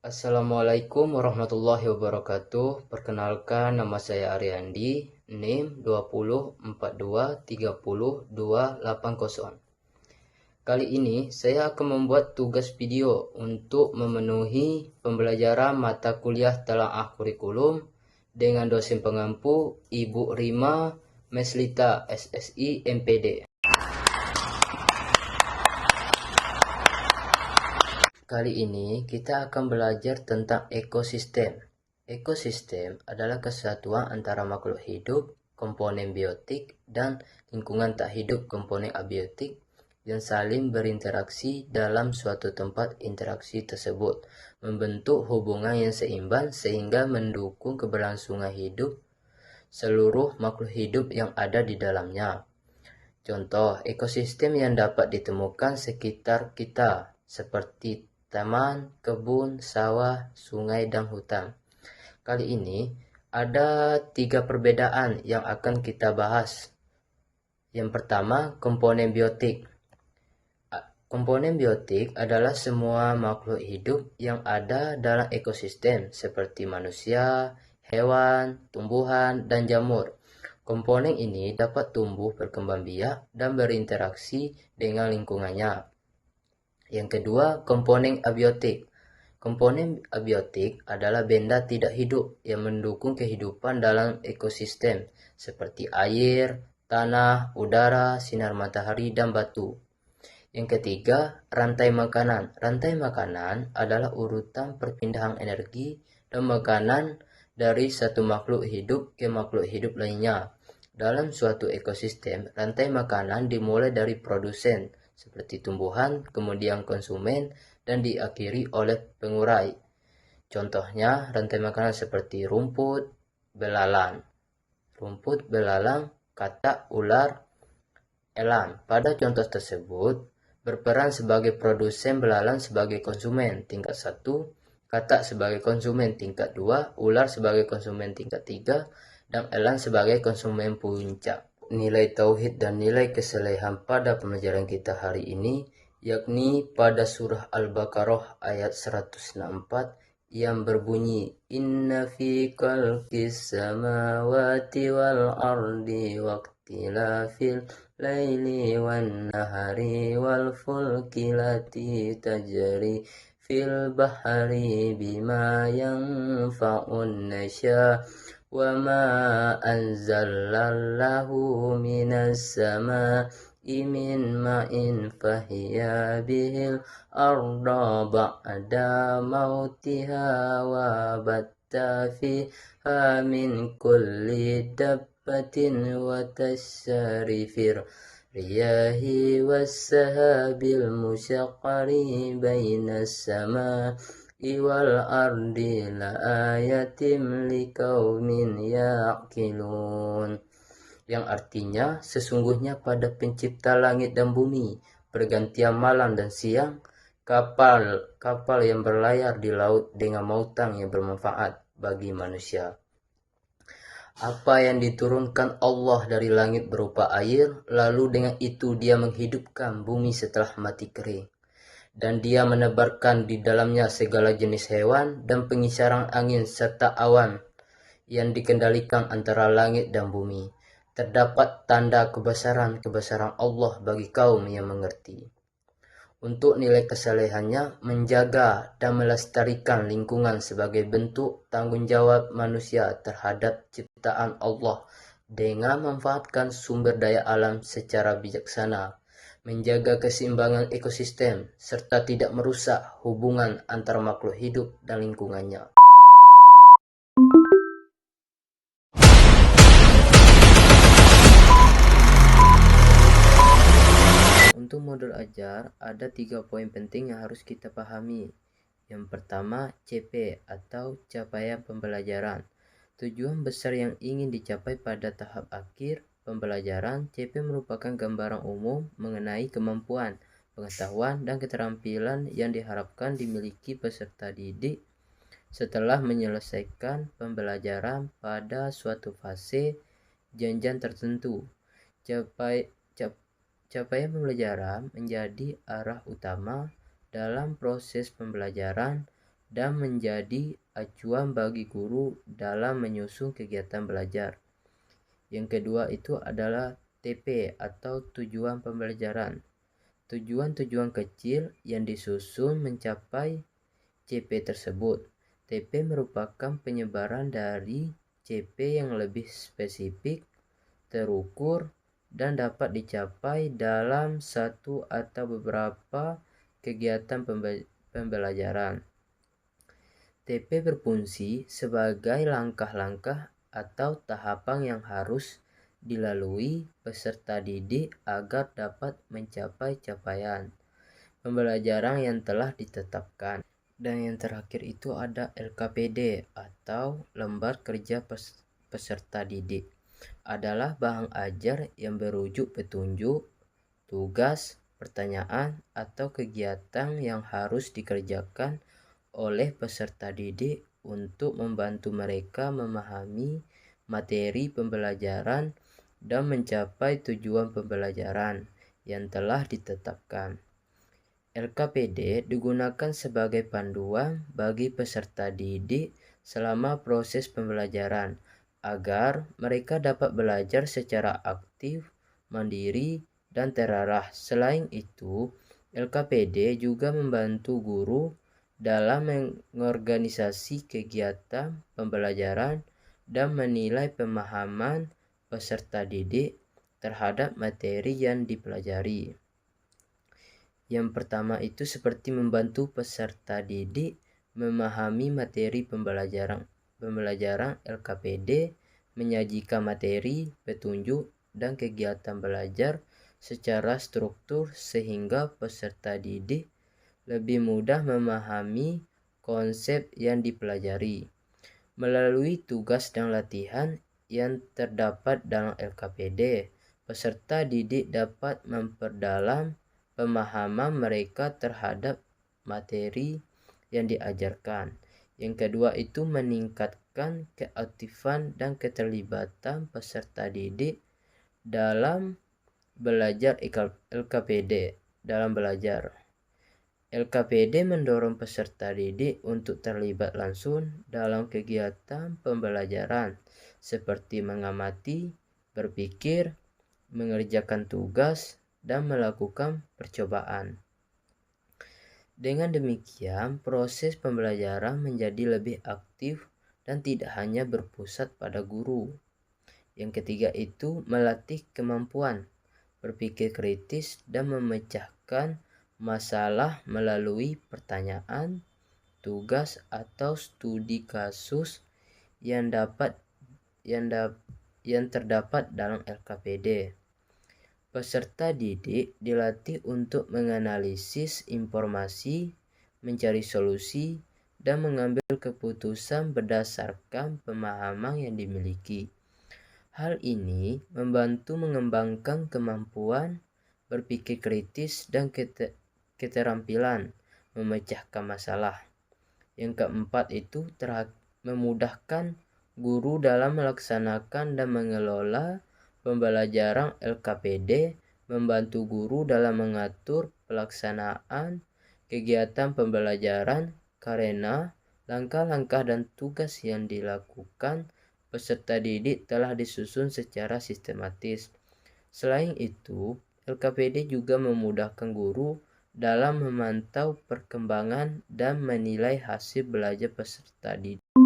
Assalamualaikum warahmatullahi wabarakatuh. Perkenalkan, nama saya Ariandi, NIM 2042302280. Kali ini saya akan membuat tugas video untuk memenuhi pembelajaran mata kuliah telaah kurikulum dengan dosen pengampu Ibu Rima Meslita SSI MPD. Kali ini kita akan belajar tentang ekosistem. Ekosistem adalah kesatuan antara makhluk hidup, komponen biotik, dan lingkungan tak hidup, komponen abiotik, yang saling berinteraksi dalam suatu tempat. Interaksi tersebut membentuk hubungan yang seimbang sehingga mendukung keberlangsungan hidup seluruh makhluk hidup yang ada di dalamnya. Contoh ekosistem yang dapat ditemukan sekitar kita seperti taman, kebun, sawah, sungai, dan hutan. Kali ini ada 3 perbedaan yang akan kita bahas. Yang pertama, komponen biotik. Komponen biotik adalah semua makhluk hidup yang ada dalam ekosistem seperti manusia, hewan, tumbuhan, dan jamur. Komponen ini dapat tumbuh berkembang biak dan berinteraksi dengan lingkungannya. Yang kedua, komponen abiotik. Komponen abiotik adalah benda tidak hidup yang mendukung kehidupan dalam ekosistem seperti air, tanah, udara, sinar matahari, dan batu. Yang ketiga, rantai makanan. Rantai makanan adalah urutan perpindahan energi dan makanan dari satu makhluk hidup ke makhluk hidup lainnya. Dalam suatu ekosistem, rantai makanan dimulai dari produsen seperti tumbuhan, kemudian konsumen, dan diakhiri oleh pengurai. Contohnya, rantai makanan seperti rumput, belalang. Rumput, belalang, katak, ular, elang. Pada contoh tersebut, berperan sebagai produsen, belalang sebagai konsumen tingkat 1, katak sebagai konsumen tingkat 2, ular sebagai konsumen tingkat 3, dan elang sebagai konsumen puncak. Nilai tauhid dan nilai kesalehan pada pembelajaran kita hari ini, yakni pada surah Al-Baqarah ayat 164 yang berbunyi, Inna fi khalqis samawati wal ardi waqtilafil laili wan nahari wal fulki lati tajri fil bahari bima yanfa'un nasya wa ma anzalallahu minas sama'i min ma'in fahiya bihil arda ba'da mautiha wa batta fiha min kulli dabbatin wa tasarifir riyahi wassahabil musyaqqari bainas sama'i wal ardi la ayatim liqaumin yaqilun. Yang artinya, sesungguhnya pada pencipta langit dan bumi, pergantian malam dan siang, kapal yang berlayar di laut dengan mautang yang bermanfaat bagi manusia. Apa yang diturunkan Allah dari langit berupa air, lalu dengan itu dia menghidupkan bumi setelah mati kering. Dan dia menebarkan di dalamnya segala jenis hewan dan pengisaran angin serta awan yang dikendalikan antara langit dan bumi. Terdapat tanda kebesaran Allah bagi kaum yang mengerti. Untuk nilai kesalehannya, menjaga dan melestarikan lingkungan sebagai bentuk tanggung jawab manusia terhadap ciptaan Allah dengan memanfaatkan sumber daya alam secara bijaksana, menjaga keseimbangan ekosistem, serta tidak merusak hubungan antara makhluk hidup dan lingkungannya. Untuk modul ajar, ada 3 poin penting yang harus kita pahami. Yang pertama, CP atau capaian pembelajaran. Tujuan besar yang ingin dicapai pada tahap akhir pembelajaran, CP merupakan gambaran umum mengenai kemampuan, pengetahuan, dan keterampilan yang diharapkan dimiliki peserta didik setelah menyelesaikan pembelajaran pada suatu fase jenjang tertentu. Capaian pembelajaran menjadi arah utama dalam proses pembelajaran dan menjadi acuan bagi guru dalam menyusun kegiatan belajar. Yang kedua itu adalah TP atau tujuan pembelajaran. Tujuan-tujuan kecil yang disusun mencapai CP tersebut. TP merupakan penyebaran dari CP yang lebih spesifik, terukur, dan dapat dicapai dalam satu atau beberapa kegiatan pembelajaran. TP berfungsi sebagai langkah-langkah atau tahapan yang harus dilalui peserta didik agar dapat mencapai capaian pembelajaran yang telah ditetapkan. Dan yang terakhir itu ada LKPD atau Lembar Kerja Peserta Didik. Adalah bahan ajar yang berujuk petunjuk, tugas, pertanyaan, atau kegiatan yang harus dikerjakan oleh peserta didik untuk membantu mereka memahami materi pembelajaran dan mencapai tujuan pembelajaran yang telah ditetapkan. LKPD digunakan sebagai panduan bagi peserta didik selama proses pembelajaran agar mereka dapat belajar secara aktif, mandiri, dan terarah. Selain itu, LKPD juga membantu guru dalam mengorganisasi kegiatan pembelajaran dan menilai pemahaman peserta didik terhadap materi yang dipelajari. Yang pertama itu seperti membantu peserta didik memahami materi pembelajaran LKPD, menyajikan materi, petunjuk, dan kegiatan belajar secara struktur sehingga peserta didik lebih mudah memahami konsep yang dipelajari. Melalui tugas dan latihan yang terdapat dalam LKPD, peserta didik dapat memperdalam pemahaman mereka terhadap materi yang diajarkan. Yang kedua itu meningkatkan keaktifan dan keterlibatan peserta didik dalam belajar LKPD dalam belajar. LKPD mendorong peserta didik untuk terlibat langsung dalam kegiatan pembelajaran seperti mengamati, berpikir, mengerjakan tugas, dan melakukan percobaan. Dengan demikian, proses pembelajaran menjadi lebih aktif dan tidak hanya berpusat pada guru. Yang ketiga itu melatih kemampuan berpikir kritis dan memecahkan masalah melalui pertanyaan, tugas, atau studi kasus yang terdapat dalam LKPD. Peserta didik dilatih untuk menganalisis informasi, mencari solusi, dan mengambil keputusan berdasarkan pemahaman yang dimiliki. Hal ini membantu mengembangkan kemampuan berpikir kritis dan keterampilan memecahkan masalah. Yang keempat itu memudahkan guru dalam melaksanakan dan mengelola pembelajaran LKPD, membantu guru dalam mengatur pelaksanaan kegiatan pembelajaran karena langkah-langkah dan tugas yang dilakukan peserta didik telah disusun secara sistematis. Selain itu, LKPD juga memudahkan guru dalam memantau perkembangan dan menilai hasil belajar peserta didik.